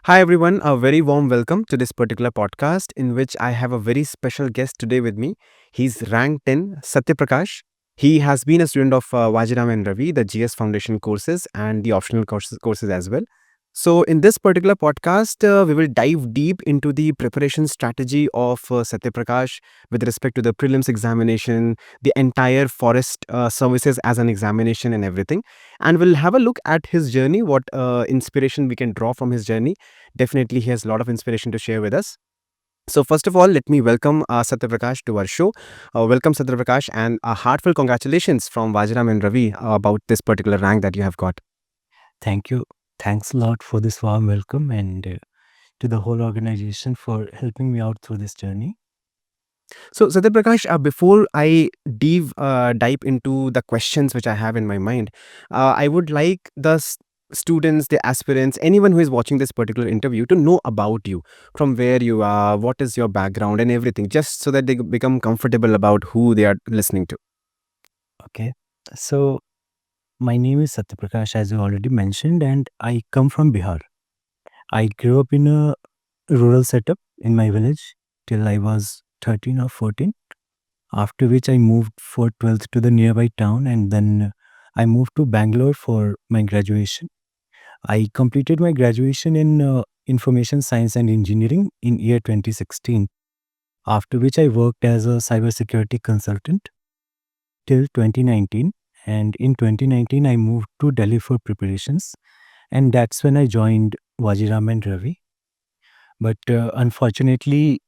Hi, everyone. A very warm welcome to this particular podcast in which I have a very special guest today with me. He's ranked 10, Prakash. He has been a student of Vajiram and Ravi, the GS Foundation courses, and the optional courses as well. So, in this particular podcast, we will dive deep into the preparation strategy of Prakash with respect to the prelims examination, the entire forest services as an examination, and everything. And we'll have a look at his journey, what inspiration we can draw from his journey. Definitely, he has a lot of inspiration to share with us. So, first of all, let me welcome Prakash to our show. Welcome, Prakash, and a heartfelt congratulations from Vajiram and Ravi about this particular rank that you have got. Thank you. Thanks a lot for this warm welcome and to the whole organization for helping me out through this journey. So, Prakash, before I dive into the questions which I have in my mind, I would like the students, the aspirants, anyone who is watching this particular interview to know about you, from where you are, what is your background, and everything, just so that they become comfortable about who they are listening to. Okay. So, my name is Prakash, as you already mentioned, and I come from Bihar. I grew up in a rural setup in my village till I was 13 or 14, after which I moved for 12th to the nearby town and then I moved to Bangalore for my graduation. I completed my graduation in Information Science and Engineering in year 2016, after which I worked as a cybersecurity consultant till 2019. And in 2019, I moved to Delhi for preparations, and that's when I joined Vajiram and Ravi. But unfortunately,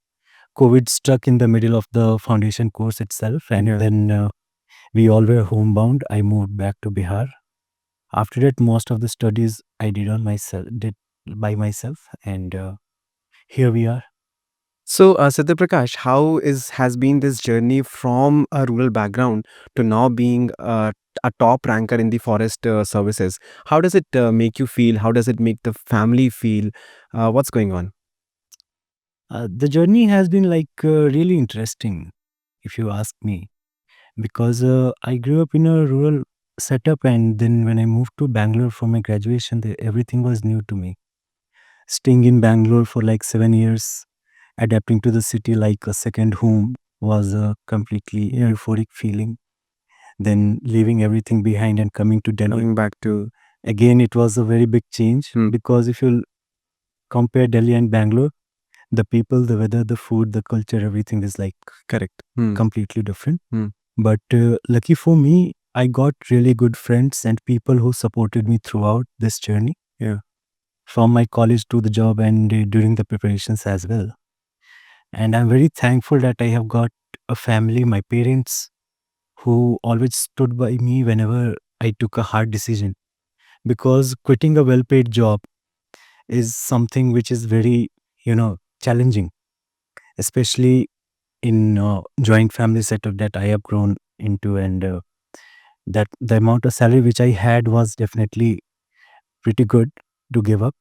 COVID struck in the middle of the foundation course itself, and then we all were homebound. I moved back to Bihar. After that, most of the studies I did by myself, and here we are. So, Prakash, how has been this journey from a rural background to now being a top ranker in the forest services? How does it make you feel? How does it make the family feel? What's going on? The journey has been really interesting, if you ask me, because I grew up in a rural setup, and then when I moved to Bangalore for my graduation, everything was new to me. Staying in Bangalore for like 7 years, adapting to the city like a second home was a completely euphoric feeling. Then leaving everything behind and coming to Delhi. Coming back to Again, it was a very big change because if you compare Delhi and Bangalore, the people, the weather, the food, the culture, everything is like correct. completely different. But lucky for me, I got really good friends and people who supported me throughout this journey. Yeah. From my college to the job and during the preparations as well. And I'm very thankful that I have got a family, my parents, who always stood by me whenever I took a hard decision. Because quitting a well paid job is something which is very, challenging, especially in joint family setup that I have grown into. And that the amount of salary which I had was definitely pretty good to give up.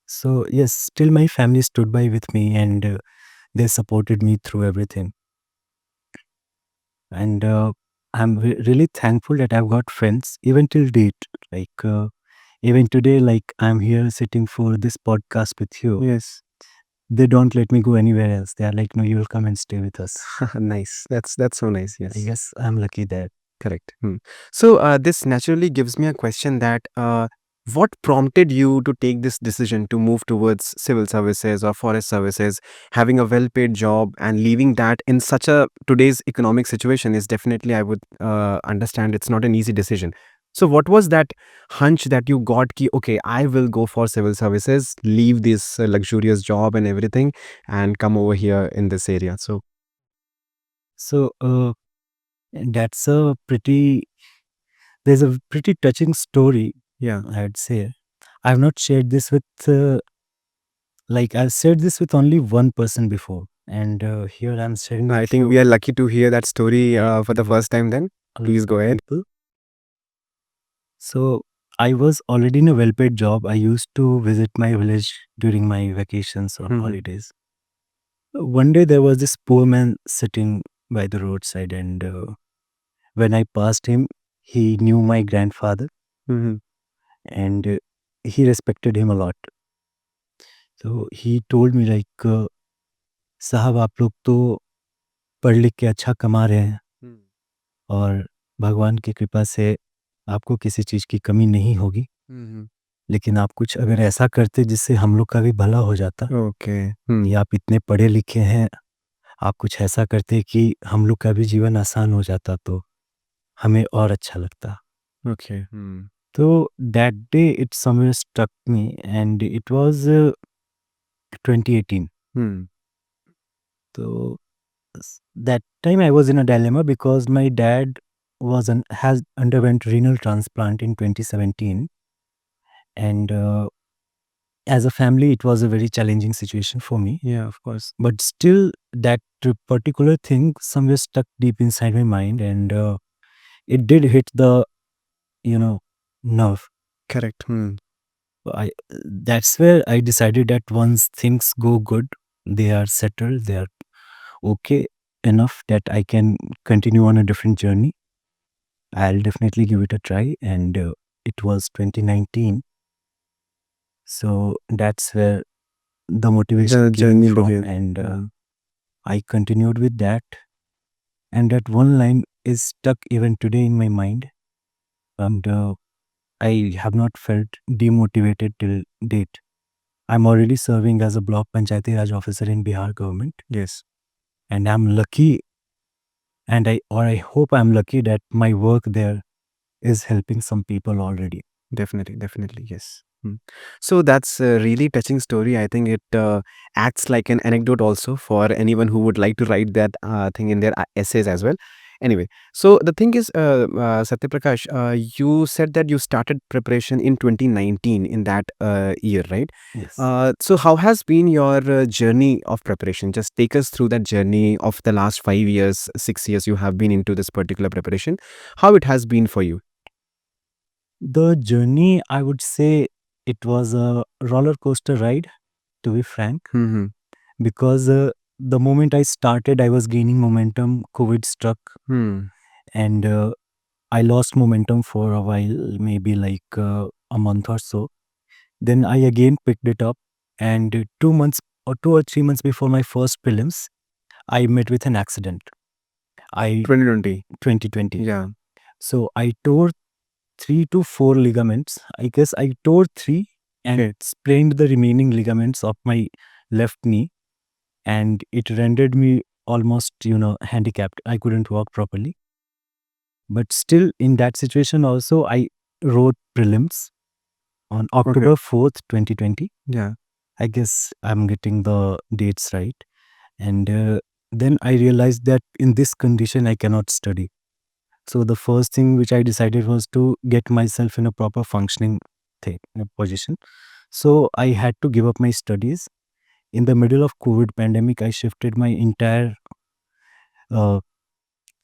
So, yes, still my family stood by with me and they supported me through everything. And I'm really thankful that I've got friends even till date. Even today, like I'm here sitting for this podcast with you. Yes. They don't let me go anywhere else. They are like, no, you will come and stay with us. Nice. That's so nice. I Yes. guess I'm lucky there. Correct. So, this naturally gives me a question that what prompted you to take this decision to move towards civil services or forest services, having a well-paid job and leaving that in such a today's economic situation is definitely, I would understand, it's not an easy decision. So, what was that hunch that you got? Ki, okay, I will go for civil services, leave this luxurious job and everything, and come over here in this area. So, So that's a pretty, there's a pretty touching story, yeah. I'd say. I've not shared this with, I've shared this with only one person before. And here I'm sharing I with think you. we are lucky to hear that story for the first time then. Please go ahead. People. So I was already in a well-paid job. I used to visit my village during my vacations or holidays. One day there was this poor man sitting by the roadside, and when I passed him, he knew my grandfather, Mhm. and he respected him a lot. So he told me like, साहब आप लोग तो पढ़ लिख के अच्छा कमा रहे हैं और भगवान की कृपा से आपको किसी चीज़ की कमी नहीं होगी, लेकिन आप कुछ अगर ऐसा करते जिससे हम लोग का भी भला हो जाता, ओके। या आप इतने पढ़े लिखे हैं, आप कुछ ऐसा करते कि हम लोग का भी जीवन आसान हो जाता तो हमें और अच्छा लगता। ओके। तो that day it somewhere struck me and it was 2018. So that time I was in a dilemma because my dad has underwent renal transplant in 2017, and as a family it was a very challenging situation for me. Yeah, of course. But still that particular thing somewhere stuck deep inside my mind, and it did hit the, you know, nerve. Correct. I That's where I decided that once things go good, they are settled, they are okay enough that I can continue on a different journey. I'll definitely give it a try. And it was 2019. So that's where the motivation The came journey from. began. And I continued with that. And that one line is stuck even today in my mind. And I have not felt demotivated till date. I'm already serving as a block Panchayati Raj officer in Bihar government. Yes. And I'm lucky, and I hope I'm lucky that my work there is helping some people already. Definitely, yes. So that's a really touching story. I think it acts like an anecdote also for anyone who would like to write that thing in their essays as well. Anyway, so the thing is, Satya Prakash, you said that you started preparation in 2019 in that year, right? Yes. So how has been your journey of preparation? Just take us through that journey of the last 5 years, 6 years you have been into this particular preparation. How it has been for you? The journey, I would say, it was a roller coaster ride, to be frank, because the moment I started, I was gaining momentum. COVID struck, and I lost momentum for a while, maybe like a month or so. Then I again picked it up, and 2 months or 2 or 3 months before my first prelims, I met with an accident. 2020. 2020. Yeah. So I tore 3 to 4 ligaments. I guess I tore 3 and Okay. sprained the remaining ligaments of my left knee, and it rendered me almost, handicapped. I couldn't walk properly. But still, in that situation, also, I wrote prelims on October 4th, 2020. Yeah. I guess I'm getting the dates right. And then I realized that in this condition, I cannot study. So the first thing which I decided was to get myself in a proper functioning position. So I had to give up my studies. In the middle of COVID pandemic, I shifted my entire uh,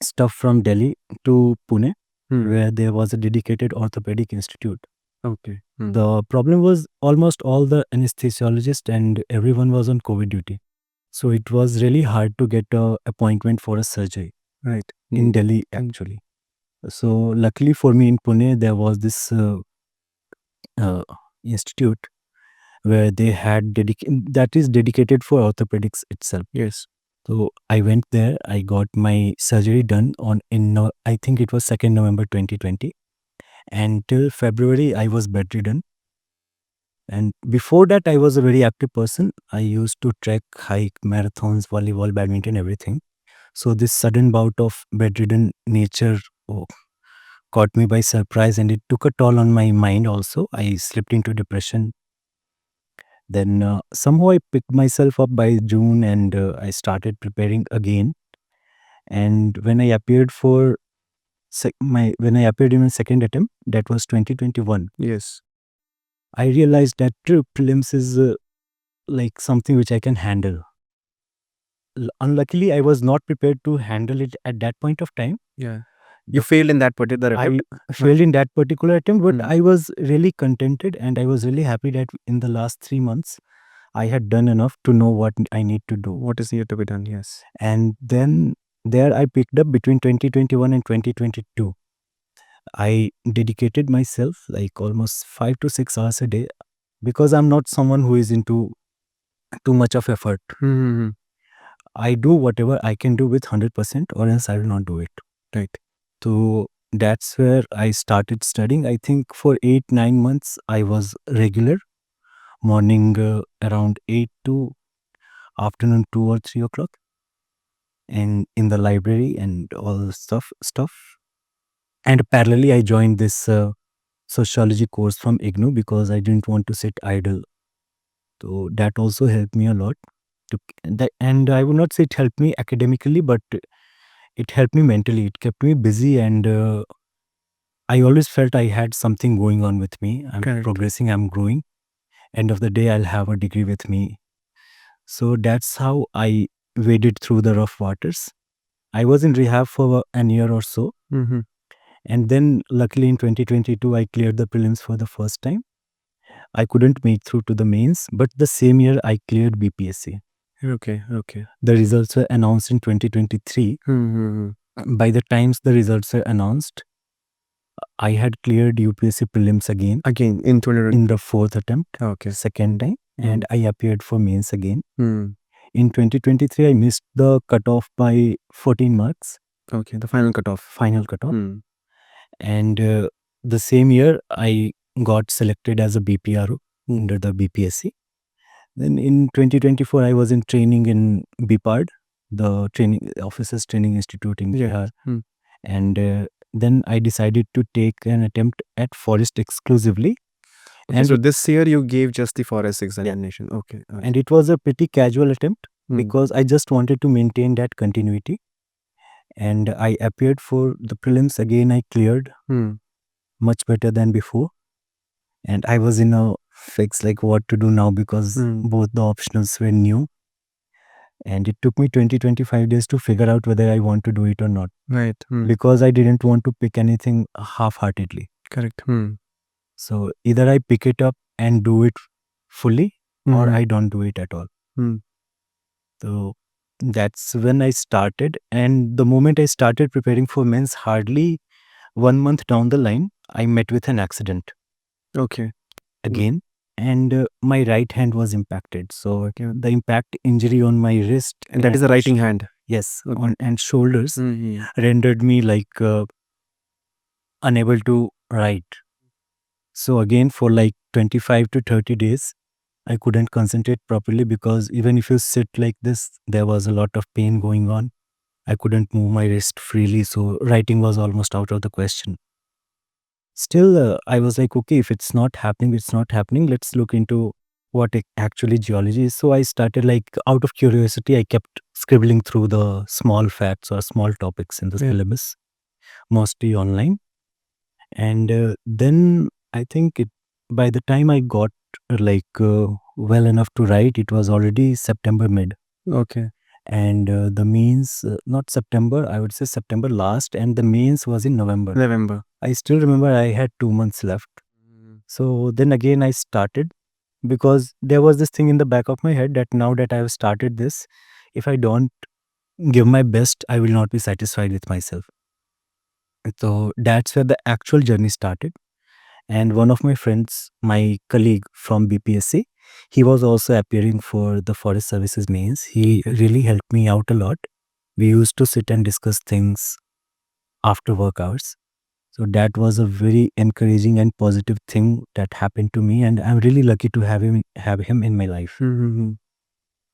stuff from Delhi to Pune, where there was a dedicated orthopedic institute. Okay. The problem was almost all the anesthesiologists and everyone was on COVID duty. So it was really hard to get a appointment for a surgery. Right. In Delhi, actually. So luckily for me in Pune, there was this institute where they had that is dedicated for orthopedics itself. Yes. So I went there. I got my surgery done I think it was 2nd November 2020, and till February I was bedridden. And before that, I was a very active person. I used to trek, hike, marathons, volleyball, badminton, everything. So this sudden bout of bedridden nature caught me by surprise, and it took a toll on my mind also. I slipped into depression. Then somehow I picked myself up by June, and I started preparing again. And when I appeared for when I appeared in my second attempt, that was 2021. Yes. I realized that prelims is like something which I can handle. Unluckily, I was not prepared to handle it at that point of time. Yeah. You failed in that particular I attempt? failed in that particular attempt, but I was really contented, and I was really happy that in the last 3 months, I had done enough to know what I need to do. What is needed to be done? Yes. And then there I picked up between 2021 and 2022. I dedicated myself like almost 5 to 6 hours a day, because I'm not someone who is into too much of effort. Mm-hmm. I do whatever I can do with 100%, or else I will not do it. Right. So that's where I started studying. I think for 8-9 months I was regular, morning around 8 to afternoon 2 or 3 o'clock, and in the library and all stuff. And parallelly, I joined this sociology course from IGNOU because I didn't want to sit idle. So that also helped me a lot. And I would not say it helped me academically, but it helped me mentally. It kept me busy, and I always felt I had something going on with me. I'm Correct. progressing, I'm growing. End of the day, I'll have a degree with me. So that's how I waded through the rough waters. I was in rehab for an year or so. Mm-hmm. And then luckily in 2022, I cleared the prelims for the first time. I couldn't make through to the mains, but the same year I cleared BPSC. Okay. Okay. The results were announced in 2023. Mm-hmm. By the times the results were announced, I had cleared UPSC prelims again Again in 2020. in the fourth attempt, Okay. second time, and I appeared for mains again. Mm. In 2023, I missed the cutoff by 14 marks, Okay. The final cutoff. final cutoff. Mm. And the same year, I got selected as a BPRO under the BPSC. Then in 2024, I was in training in BPARD, the training officers training institute in Bihar. Mm. And then I decided to take an attempt at forest exclusively. Okay, And so this year you gave just the forest examination. Okay. and it was a pretty casual attempt Mm. because I just wanted to maintain that continuity. And I appeared for the prelims again. I cleared Mm. much better than before. And I was in a fix like what to do now because both the optionals were new. And it took me 20-25 days to figure out whether I want to do it or not. Right. Because I didn't want to pick anything half-heartedly. Correct. So either I pick it up and do it fully, or I don't do it at all. So that's when I started. And the moment I started preparing for mains, hardly 1 month down the line, I met with an accident. Okay. Again. And my right hand was impacted. So the impact injury on my wrist. And that is the writing hand. Yes. Okay. And shoulders rendered me like unable to write. So again, for like 25 to 30 days, I couldn't concentrate properly because even if you sit like this, there was a lot of pain going on. I couldn't move my wrist freely, so writing was almost out of the question. Still, I was like, okay, if it's not happening, it's not happening. Let's look into what actually geology is. So I started like out of curiosity, I kept scribbling through the small facts or small topics in the syllabus, mostly online. And then I think by the time I got well enough to write, it was already September mid. Okay. And the mains, not September, I would say September last, and the mains was in November. I still remember I had 2 months left. So then again I started because there was this thing in the back of my head that now that I have started this, if I don't give my best, I will not be satisfied with myself. So that's where the actual journey started. And one of my friends, my colleague from BPSC, he was also appearing for the Forest Services mains. He really helped me out a lot. We used to sit and discuss things after work hours. So that was a very encouraging and positive thing that happened to me. And I'm really lucky to have him in my life.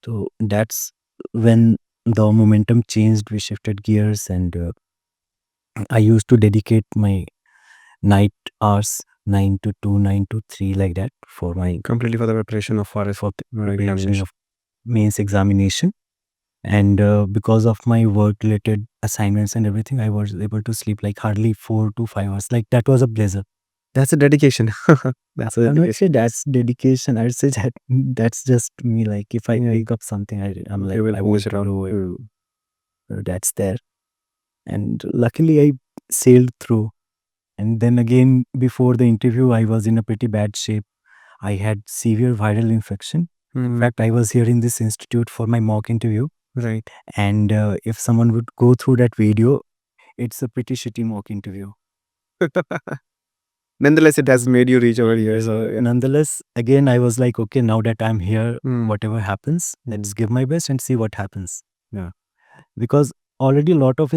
So that's when the momentum changed. We shifted gears, and I used to dedicate my night hours, 9 to 2, 9 to 3, like that, for my completely for the preparation of forest for preparation examination. of mains examination. And because of my work related assignments and everything, I was able to sleep like hardly 4 to 5 hours. Like that was a pleasure. That's a dedication. That's a I would dedication. not say that's dedication. I'd say that that's just me. Like if I pick up something, I'm like, will I want push to it out. do it. That's there. And luckily I sailed through. And then again, before the interview, I was in a pretty bad shape. I had severe viral infection. In fact, I was here in this institute for my mock interview. Right. And if someone would go through that video, it's a pretty shitty mock interview. Nonetheless, it has made you reach over here. So Nonetheless, again, I was like, okay, now that I'm here, whatever happens, let's Mm. give my best and see what happens. Yeah. Because already lot of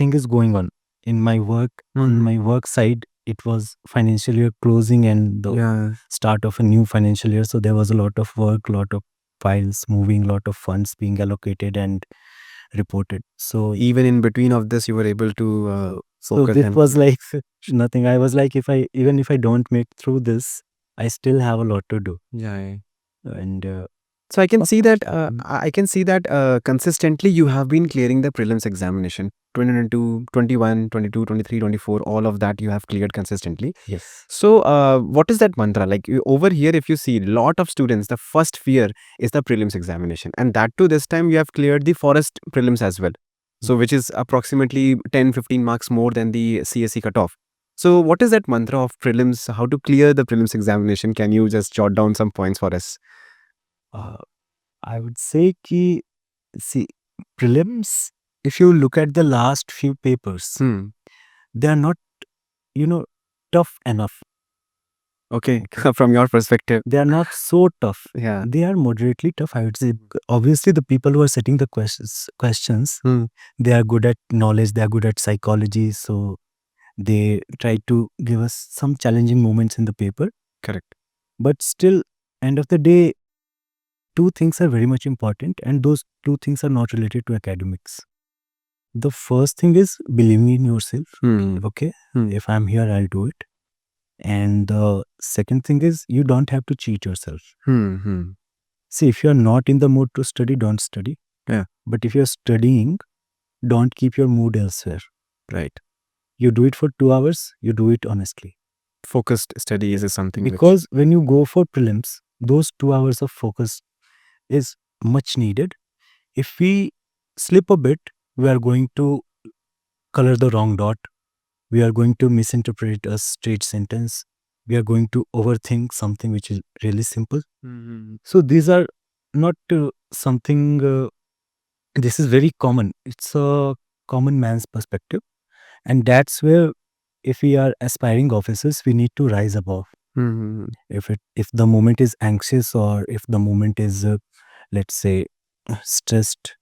thing is going on in my work. On my work side, it was financial year closing and the Yeah. start of a new financial year. So there was a lot of work, lot of files moving, lot of funds being allocated and reported. So Even in between of this, you were able to so focus. this And was like nothing. I was like, even if I don't make through this, I still have a lot to do. yeah. And So I can see that Mm. I can see that consistently you have been clearing the prelims examination 2022, 21, 22, 23, 24, all of that you have cleared consistently. yes, So what is that mantra? Like over here, if you see lot of students, the first fear is the prelims examination, and that too this time you have cleared the forest prelims as well. So which is approximately 10, 15 marks more than the CSE cutoff. So what is that mantra of prelims? How to clear the prelims examination? Can you just jot down some points for us? I would say ki, see, prelims, if you look at the last few papers, they are not, tough enough. Okay, from your perspective. They are not so tough. Yeah. They are moderately tough, I would say. Obviously, the people who are setting the questions, they are good at knowledge, they are good at psychology. So they try to give us some challenging moments in the paper. Correct. But still, end of the day, two things are very much important, and those two things are not related to academics. The first thing is believing in yourself. Okay, if I'm here, I'll do it. And the second thing is you don't have to cheat yourself. See, if you're not in the mood to study, don't study. Yeah. But if you're studying, don't keep your mood elsewhere. Right. You do it for 2 hours, you do it honestly. Focused studies is something Because when you go for prelims, those 2 hours of focus is much needed. If we slip a bit, we are going to color the wrong dot. We are going to misinterpret a straight sentence. We are going to overthink something which is really simple. So these are not something, this is very common. It's a common man's perspective. And that's where, if we are aspiring officers, we need to rise above. If the moment is anxious, or if the moment is, let's say, stressed,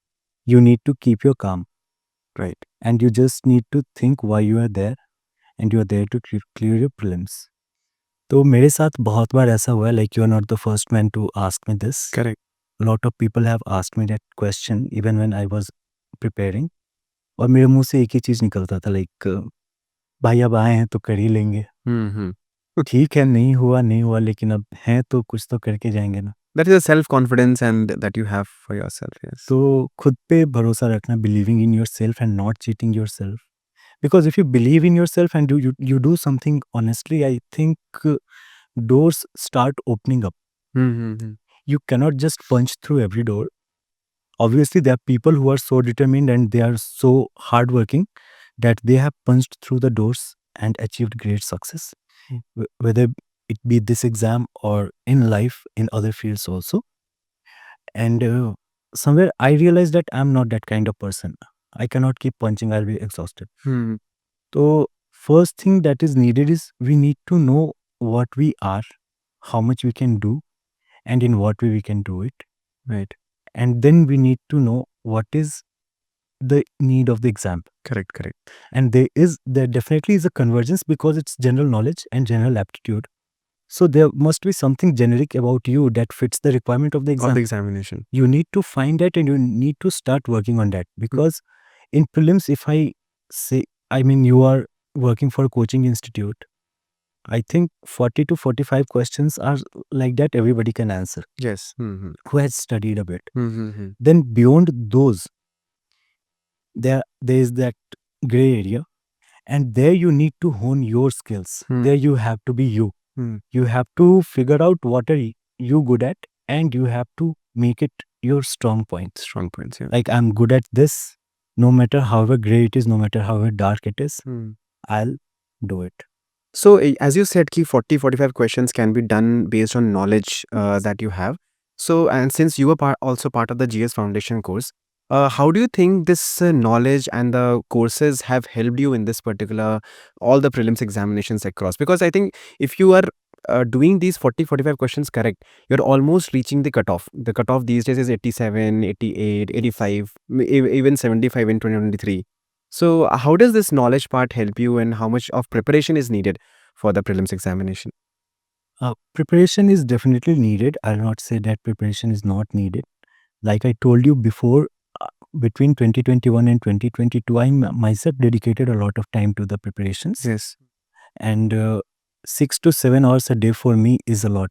you need to keep your calm. Right. And you just need to think why you are there, and you are there to clear your prelims. तो मेरे साथ बहुत बार ऐसा हुआ है, like you are not the first man to ask me this. Correct. A lot of people have asked me that question even when I was preparing. और मेरे मुंह से एक ही चीज निकलता था, like भाई अब आए हैं तो कर ही लेंगे. ठीक है, नहीं हुआ, लेकिन अब हैं तो कुछ तो करके जाएंगे ना. That is a self confidence and that you have for yourself. Yes. तो खुद पे भरोसा रखना, believing in yourself and not cheating yourself. Because if you believe in yourself and you do something honestly, I think doors start opening up. You cannot just punch through every door. Obviously, there are people who are so determined and they are so hardworking that they have punched through the doors and achieved great success, whether it be this exam or in life, in other fields also. And somewhere I realized that I'm not that kind of person. I cannot keep punching, I'll be exhausted. So first thing that is needed is we need to know what we are, how much we can do, and in what way we can do it. Right. And then we need to know what is the need of the exam. Correct. Correct. And there definitely is a convergence, because it's general knowledge and general aptitude. So there must be something generic about you that fits the requirement of the Of exam. the examination. You need to find that, and you need to start working on that. Because in prelims, if I say, I mean, you are working for a coaching institute, I think 40 to 45 questions are like that everybody can answer, Yes. who has studied a bit. Mm-hmm. Then beyond those, there is that gray area, and there you need to hone your skills. There you have to be you. You have to figure out what are you good at, and you have to make it your strong point. Strong points. Yeah. Like, I'm good at this, no matter however gray it is, no matter however dark it is, I'll do it. So as you said, ki 40, 45 questions can be done based on knowledge that you have. So, and since you were also part of the GS Foundation course, How do you think this knowledge and the courses have helped you in this particular, all the prelims examinations across? Because I think if you are doing these 40-45 questions correct, you're almost reaching the cutoff. The cutoff these days is 87, 88, 85, even 75 in 2023. So, how does this knowledge part help you, and how much of preparation is needed for the prelims examination? Preparation is definitely needed. I'll not say that preparation is not needed. Like I told you before, between 2021 and 2022, I myself dedicated a lot of time to the preparations. Yes. And 6 to 7 hours a day for me is a lot,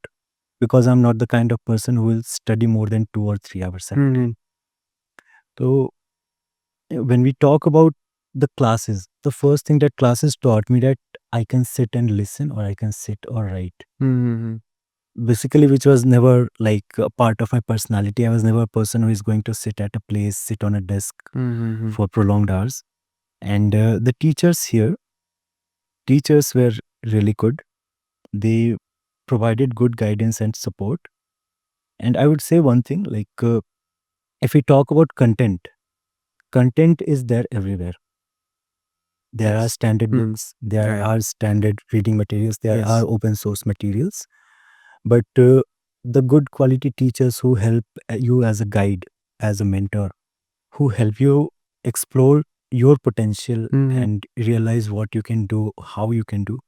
because I'm not the kind of person who will study more than 2 or 3 hours a day. Mm-hmm. So when we talk about the classes, the first thing that classes taught me that I can sit and listen, or I can sit or write. Mm-hmm. Basically, which was never like a part of my personality. I was never a person who is going to sit at a place, sit on a desk Mm-hmm. for prolonged hours. And the teachers were really good. They provided good guidance and support. And I would say one thing, like if we talk about content is there everywhere. There are Yes. standard Mm. books, there Yeah. are standard reading materials, there Yes. are open source materials. But the good quality teachers who help you as a guide, as a mentor, who help you explore your potential Mm-hmm. and realize what you can do, how you can do,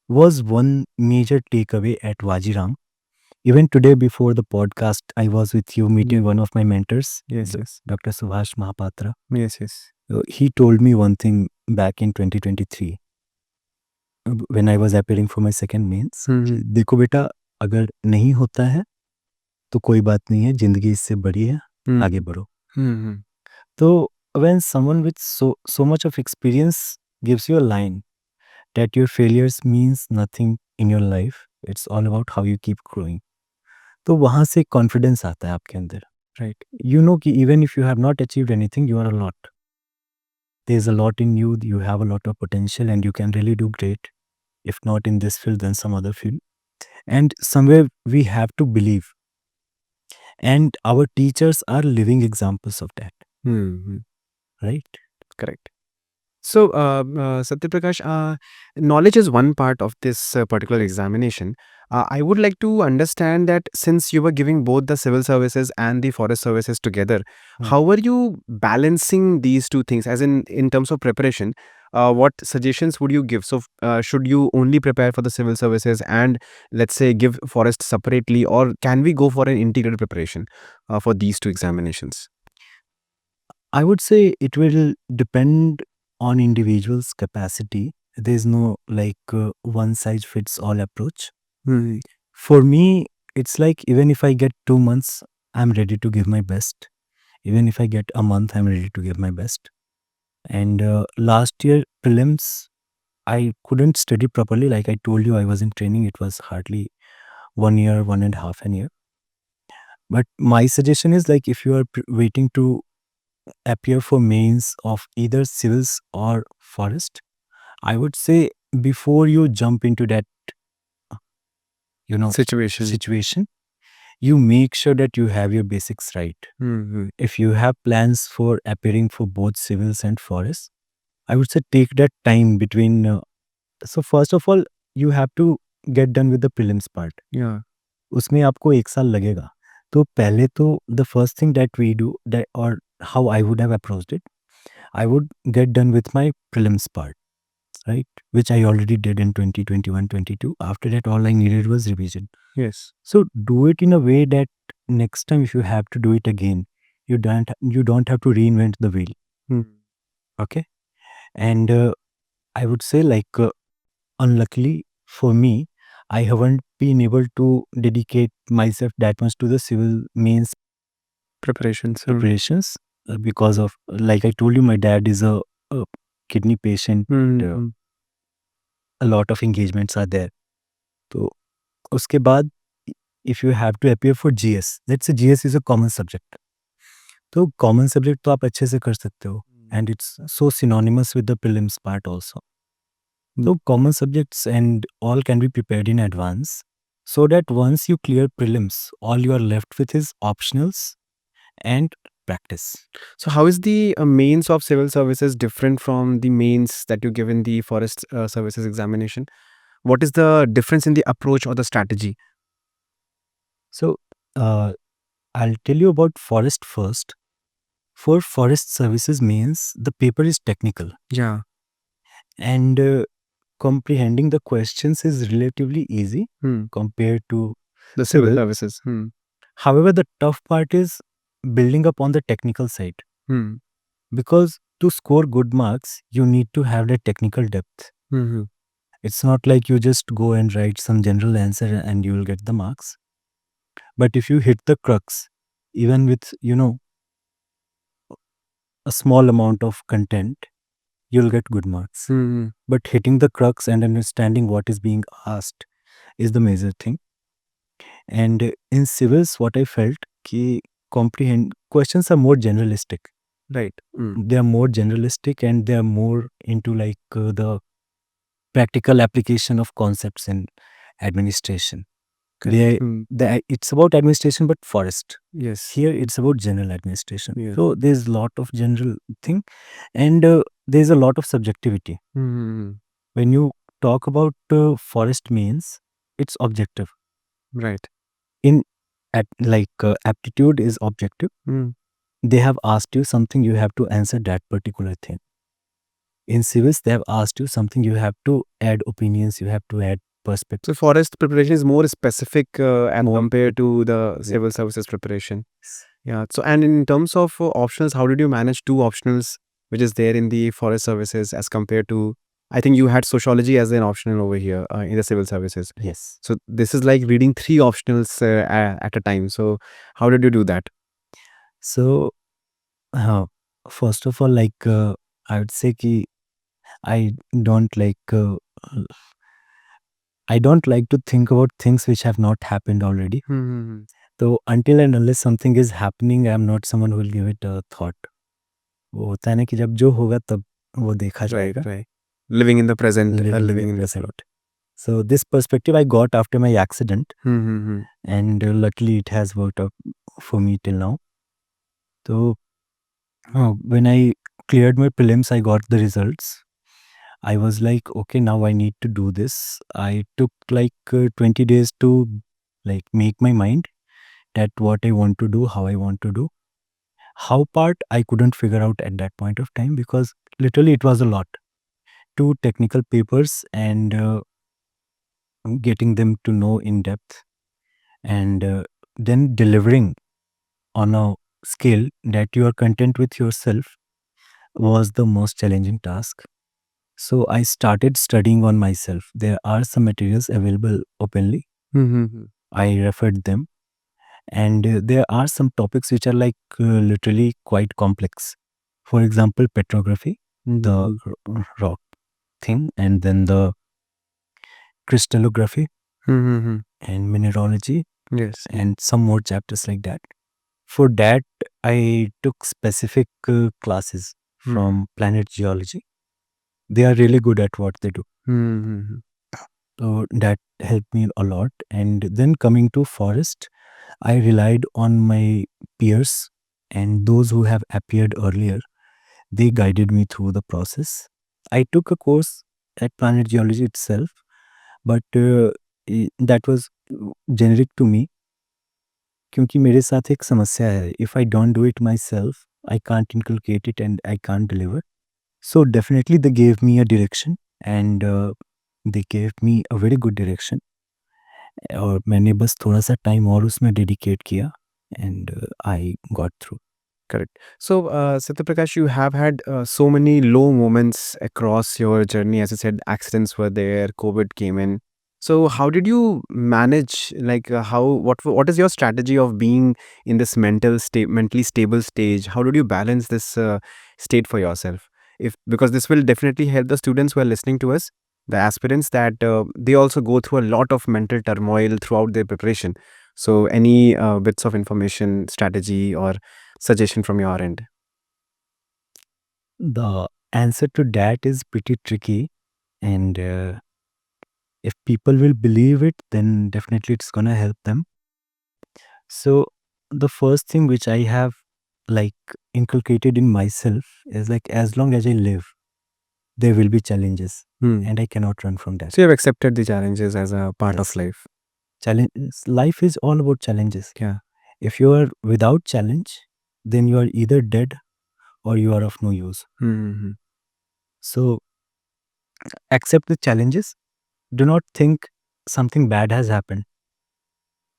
was one major takeaway at Vajiram. Even today, before the podcast, I was with you meeting one of my mentors, Yes. Yes. Dr. Subhash Mahapatra. Yes. Yes. He told me one thing back in 2023 when I was appearing for my second mains. Mm-hmm. देखो बेटा, अगर नहीं होता है तो कोई बात नहीं है, जिंदगी इससे बड़ी है, आगे बढ़ो. Mm-hmm. So when someone with so much of experience gives you a line that your failures means nothing in your life, it's all about how you keep growing. तो वहाँ से कॉन्फिडेंस आता है आपके अंदर. Right. You know कि even if you have not achieved anything, you are a lot. There's a lot in you, you have a lot of potential, and you can really do great. If not in this field, then some other field. And somewhere we have to believe. And our teachers are living examples of that, Mm-hmm. right? Correct. So, Satya Prakash, knowledge is one part of this particular examination. I would like to understand that since you were giving both the civil services and the forest services together, Hmm. how are you balancing these two things? As in terms of preparation, what suggestions would you give? So, should you only prepare for the civil services and let's say give forest separately, or can we go for an integrated preparation for these two examinations? I would say it will depend on individual's capacity. There's no like one size fits all approach. Hmm. For me, it's like even if I get 2 months, I'm ready to give my best. Even if I get a month, I'm ready to give my best. And last year, prelims, I couldn't study properly. Like I told you, I was in training. It was hardly 1 year, 1.5 year. But my suggestion is like if you are waiting to appear for mains of either civils or forest, I would say before you jump into that, Situation. situation, you make sure that you have your basics right. Hmm. If you have plans for appearing for both civils and forests, I would say take that time between. So first of all, you have to get done with the prelims part. Yeah. उसमें आपको 1 साल लगेगा. तो पहले तो the first thing that we do, that or how I would have approached it, I would get done with my prelims part, right? Which I already did in 2021, 22. After that, all I needed was revision. Yes. So do it in a way that next time if you have to do it again, you don't have to reinvent the wheel. Hmm. Okay. And I would say like unluckily for me, I haven't been able to dedicate myself that much to the civil mains Preparations. preparations because of, like I told you, my dad is a kidney patient. Hmm. A lot of engagements are there. तो उसके बाद if you have to appear for GS, let's say GS is a common subject. तो common subject तो आप अच्छे से कर सकते हो, and it's so synonymous with the prelims part also. So common subjects and all can be prepared in advance, so that once you clear prelims, all you are left with is optionals and practice. So, how is the mains of civil services different from the mains that you give in the forest services examination? What is the difference in the approach or the strategy? So, I'll tell you about forest first. For forest services means the paper is technical, Yeah, and comprehending the questions is relatively easy hmm. compared to The civil civil. services. Hmm. However, the tough part is building up on the technical side, Hmm. because to score good marks, you need to have the technical depth. Hmm. It's not like you just go and write some general answer and you will get the marks. But if you hit the crux, even with, a small amount of content, you'll get good marks. Hmm. But hitting the crux and understanding what is being asked is the major thing. And in civils, what I felt, ki comprehend questions are more generalistic. Right. Hmm. They are more generalistic and they are more into like the practical application of concepts in administration. Correct. Hmm. It's about administration, but forest. Yes. Here, it's about general administration. Yes. So there's a lot of general thing, and there's a lot of subjectivity. Hmm. When you talk about forest means, it's objective. Right. In aptitude is objective. Hmm. They have asked you something, you have to answer that particular thing. In civils, they have asked you something, you have to add opinions, you have to add So, perspective. forest preparation is more specific as More, compared to the yeah. civil services preparation. Yeah. So, and in terms of optionals, how did you manage two optionals, which is there in the forest services as compared to, I think you had sociology as an optional over here in the civil services. Yes. So, this is like reading three optionals at a time. So, how did you do that? So, first of all, I would say ki I don't like uh, I don't like to think about things which have not happened already. Hmm. So until and unless something is happening, I am not someone who will give it a thought. वो होता है ना कि जब जो होगा तब वो देखा Right, जाएगा. right. Living in the present, Living in the living in the flow. present. So this perspective I got after my accident, Hmm. and luckily it has worked out for me till now. So when I cleared my prelims, I got the results. I was like, okay, now I need to do this. I took 20 days to like make my mind that what I want to do, how I want to do. How part I couldn't figure out at that point of time, because literally it was a lot. Two technical papers and getting them to know in depth, and then delivering on a scale that you are content with yourself was the most challenging task. So I started studying on myself. There are some materials available openly. Hmm. I referred them, and there are some topics which are literally quite complex. For example, petrography, the Hmm. rock thing, and then the crystallography Hmm. and mineralogy, Yes. and some more chapters like that. For that, I took specific classes Hmm. from planet geology. They are really good at what they do. Hmm. So that helped me a lot. And then coming to forest, I relied on my peers and those who have appeared earlier. They guided me through the process. I took a course at planet geology itself, but that was generic to me, क्योंकि मेरे साथ एक समस्या है. If I don't do it myself, I can't inculcate it and I can't deliver. So definitely they gave me a direction, and they gave me a very good direction. और मैंने बस थोड़ा-सा टाइम और उसमें डेडिकेट किया, and I got through. Correct. So, Satyaprakash, you have had so many low moments across your journey. As you said, accidents were there, COVID came in. So, how did you manage? Like, what is your strategy of being in this mentally stable stage? How did you balance this state for yourself? If because this will definitely help the students who are listening to us, the aspirants, that they also go through a lot of mental turmoil throughout their preparation. So, any bits of information, strategy, or suggestion from your end? The answer to that is pretty tricky, and if people will believe it, then definitely it's gonna help them. So the first thing which I have like inculcated in myself is like, as long as I live, there will be challenges, and I cannot run from that. So you have accepted the challenges as a part of Yes. life. Life is all about challenges. Yeah. If you are without challenge, then you are either dead or you are of no use. Hmm. So accept the challenges. Do not think something bad has happened,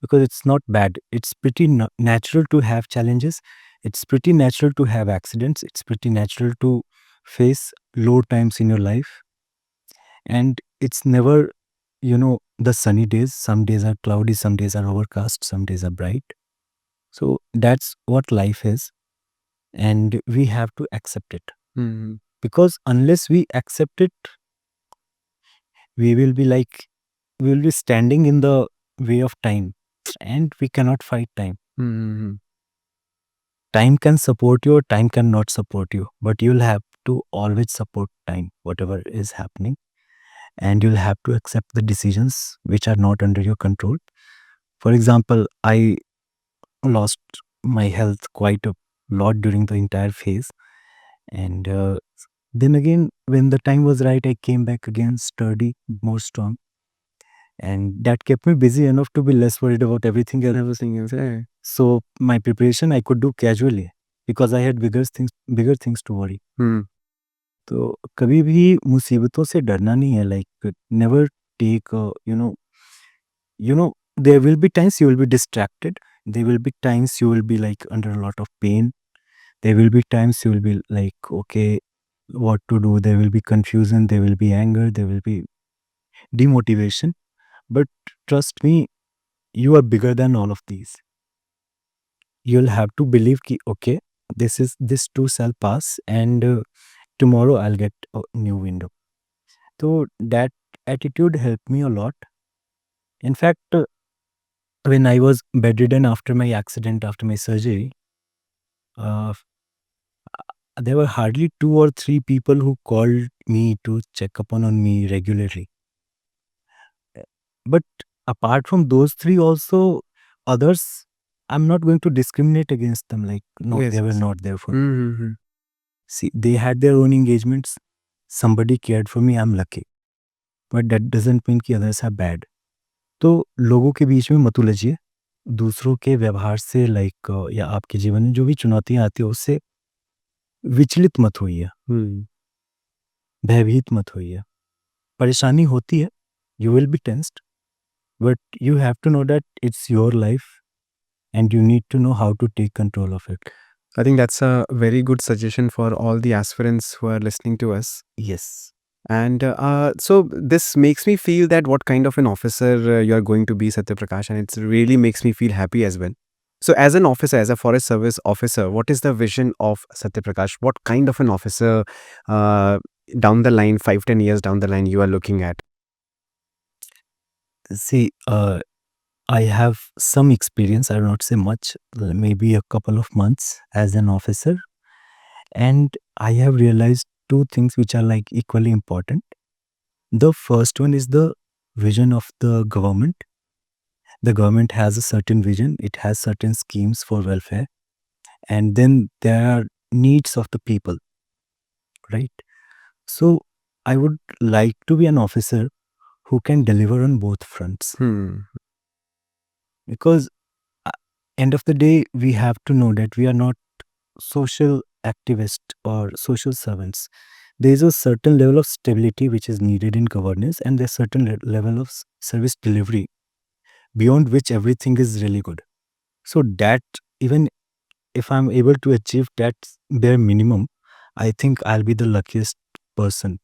because it's not bad. It's pretty natural to have challenges. It's pretty natural to have accidents. It's pretty natural to face low times in your life. And it's never, the sunny days. Some days are cloudy, some days are overcast, some days are bright. So that's what life is. And we have to accept it. Hmm. Because unless we accept it, we will be like, we will be standing in the way of time, and we cannot fight time. Hmm. Time can support you or time cannot support you, but you'll have to always support time, whatever is happening. And you'll have to accept the decisions which are not under your control. For example, I lost my health quite a lot during the entire phase. And then again, when the time was right, I came back again sturdy, more strong. And that kept me busy enough to be less worried about everything else. Everything else. Yeah. So my preparation I could do casually, because I had bigger things to worry. Hmm. तो कभी भी मुसीबतों से डरना नहीं है. Like never take there will be times you will be distracted. There will be times you will be like under a lot of pain. There will be times you will be like, okay, what to do. There will be confusion, there will be anger, there will be demotivation. But trust me, you are bigger than all of these. You'll have to believe ki, okay, this too shall pass, and tomorrow I'll get a new window. So that attitude helped me a lot. In fact, when I was bedridden after my accident, after my surgery, uh, there were hardly 2 or 3 people who called me to check upon on me regularly. But apart from those 3 also, others, I'm not going to discriminate against them. Like, no, Yes. they were not there for me. Hmm. See, they had their own engagements. Somebody cared for me, I'm lucky. But that doesn't mean कि others are bad. तो लोगों के बीच में मत उलझिए. दूसरों के व्यवहार से लाइक या आपके जीवन में जो भी चुनौतियाँ आती है उससे विचलित मत होइए, भयभीत मत होइए. परेशानी होती है, you will be tensed, but you have to know that it's your life and you need to know how to take control of it. I think that's a very good suggestion for all the aspirants who are listening to us. Yes. And so this makes me feel that what kind of an officer you are going to be, Satya Prakash, and it really makes me feel happy as well. So as an officer, as a forest service officer, what is the vision of Satya Prakash? What kind of an officer down the line, 5-10 years down the line, you are looking at? See, I have some experience, I will not say much, maybe a couple of months as an officer. And I have realized 2 things which are like equally important. The first one is the vision of the government. The government has a certain vision, it has certain schemes for welfare, and then there are needs of the people, right? So I would like to be an officer who can deliver on both fronts. Because end of the day, we have to know that we are not social activists or social servants. There is a certain level of stability which is needed in governance, and there's certain level of service delivery beyond which everything is really good. So that, even if I'm able to achieve that bare minimum, I think I'll be the luckiest person.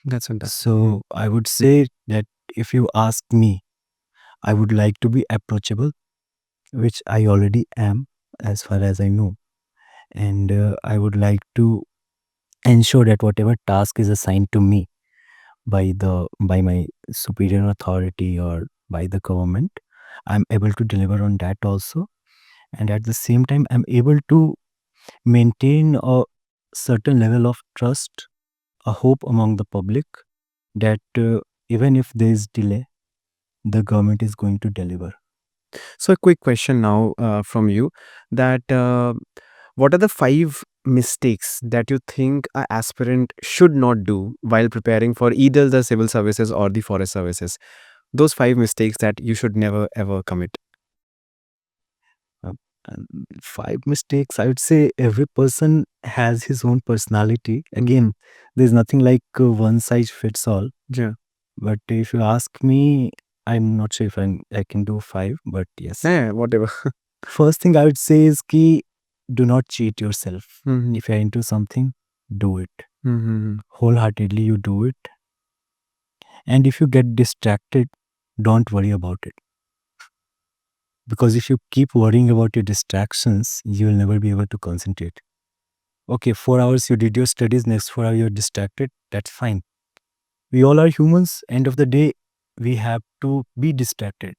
That's fantastic. So I would say that if you ask me, I would like to be approachable, which I already am as far as I know. And I would like to ensure that whatever task is assigned to me by my superior authority or by the government, I'm able to deliver on that also. And at the same time, I'm able to maintain a certain level of trust, a hope among the public that even if there is delay, the government is going to deliver. So, a quick question now from you that what are the 5 mistakes that you think a aspirant should not do while preparing for either the civil services or the forest services? Those 5 mistakes that you should never ever commit. Uh, and 5 mistakes, I would say every person has his own personality. Again, there's nothing like one size fits all. Yeah. But if you ask me, I'm not sure if I can do 5, but yes. Yeah, whatever. First thing I would say is ki do not cheat yourself. Mhm. If you're into something, do it. Mhm. Wholeheartedly, you do it. And if you get distracted, don't worry about it. Because if you keep worrying about your distractions, you will never be able to concentrate. Okay, 4 hours you did your studies, next 4 hours you're distracted. That's fine. We all are humans. End of the day, we have to be distracted,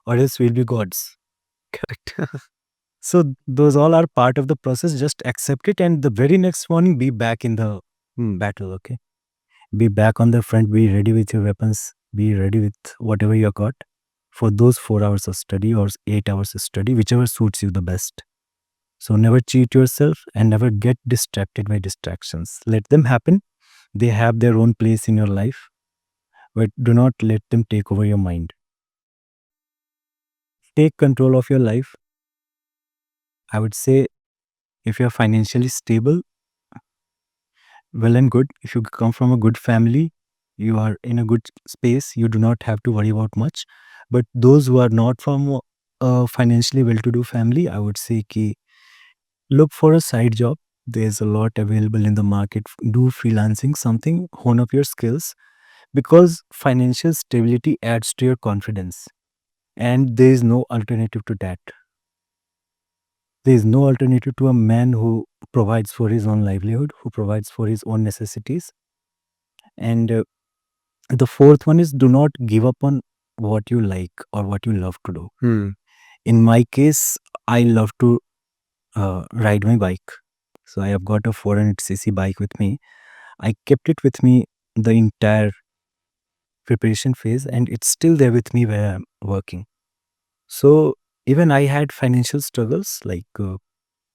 or else we'll be gods. Correct. So those all are part of the process. Just accept it, and the very next morning, be back in the battle. Okay, be back on the front. Be ready with your weapons. Be ready with whatever you got for those 4 hours of study or 8 hours of study, whichever suits you the best. So never cheat yourself and never get distracted by distractions. Let them happen. They have their own place in your life, but do not let them take over your mind. Take control of your life. I would say if you are financially stable, well and good. If you come from a good family, you are in a good space, you do not have to worry about much. But those who are not from a financially well-to-do family, I would say ki look for a side job. There's a lot available in the market. Do freelancing, something, hone up your skills because financial stability adds to your confidence. And there is no alternative to that. There is no alternative to a man who provides for his own livelihood, who provides for his own necessities. And the fourth one is do not give up on what you like or what you love to do. Hmm. In my case, I love to ride my bike. So I have got a 400cc bike with me. I kept it with me the entire preparation phase, and it's still there with me where I'm working. So even I had financial struggles, like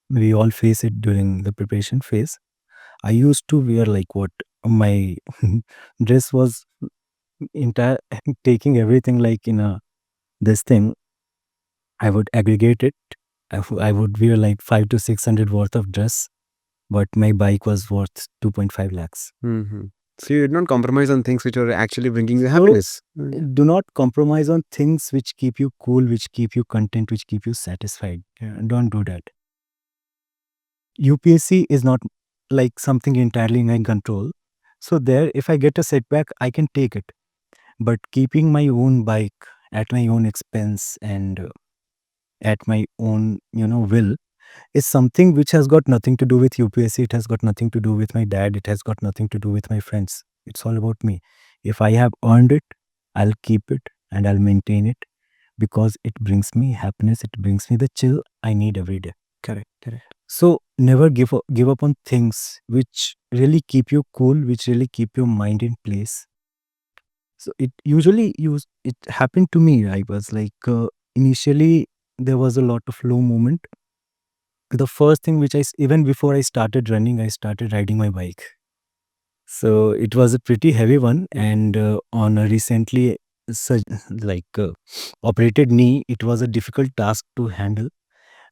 we all face it during the preparation phase. I used to wear like what my dress was entire taking everything like in a this thing. I would aggregate it. I would wear like 5 to 600 worth of dress, but my bike was worth 2.5 lakhs. Mhm. So you did not compromise on things which are actually bringing you So happiness. do not compromise on things which keep you cool, which keep you content, which keep you satisfied. Don't do that. UPSC is not like something entirely in my control. So there, if I get a setback, I can take it. But keeping my own bike at my own expense and at my own, will is something which has got nothing to do with UPSC. It has got nothing to do with my dad. It has got nothing to do with my friends. It's all about me. If I have earned it, I'll keep it and I'll maintain it because it brings me happiness. It brings me the chill I need every day. Correct. Correct. So never give up on things which really keep you cool, which really keep your mind in place. So it happened to me. I was like initially there was a lot of low moment. The first thing which even before I started running, I started riding my bike. So it was a pretty heavy one, and on a recently like operated knee, it was a difficult task to handle.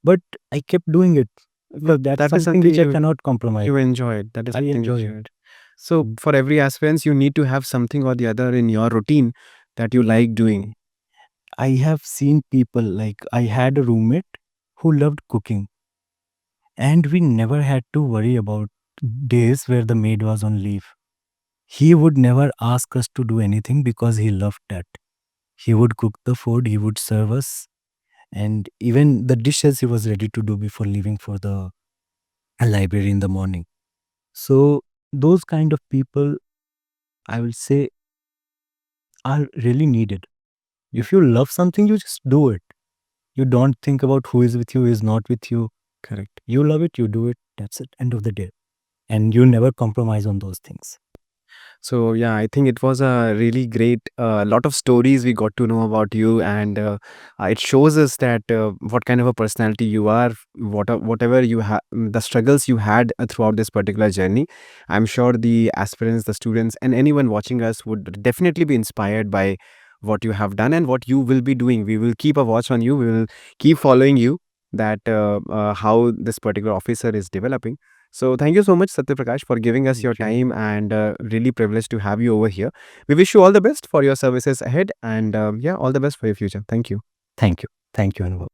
But I kept doing it. So But that's that is something something which I cannot compromise. you enjoyed. That is I something enjoy which you it. enjoyed. So for every aspirant, you need to have something or the other in your routine that you like doing. I have seen people like I had a roommate who loved cooking, and we never had to worry about days where the maid was on leave. He would never ask us to do anything because he loved that. He would cook the food, he would serve us, and even the dishes he was ready to do before leaving for the library in the morning. So, those kind of people, I will say, are really needed. If you love something, you just do it. You don't think about who is with you, who is not with you. Correct. You love it, you do it. That's it. End of the day. And you never compromise on those things. So yeah, I think it was a really great lot of stories we got to know about you, and it shows us that what kind of a personality you are, whatever you have, the struggles you had throughout this particular journey. I'm sure the aspirants, the students, and anyone watching us would definitely be inspired by what you have done and what you will be doing. We will keep a watch on you. We will keep following you. That how this particular officer is developing. So thank you so much, Satya Prakash, for giving us your Thank you. time, and really privileged to have you over here. We wish you all the best for your services ahead, and yeah, all the best for your future. Thank you. Thank you. Thank you, Anubhav.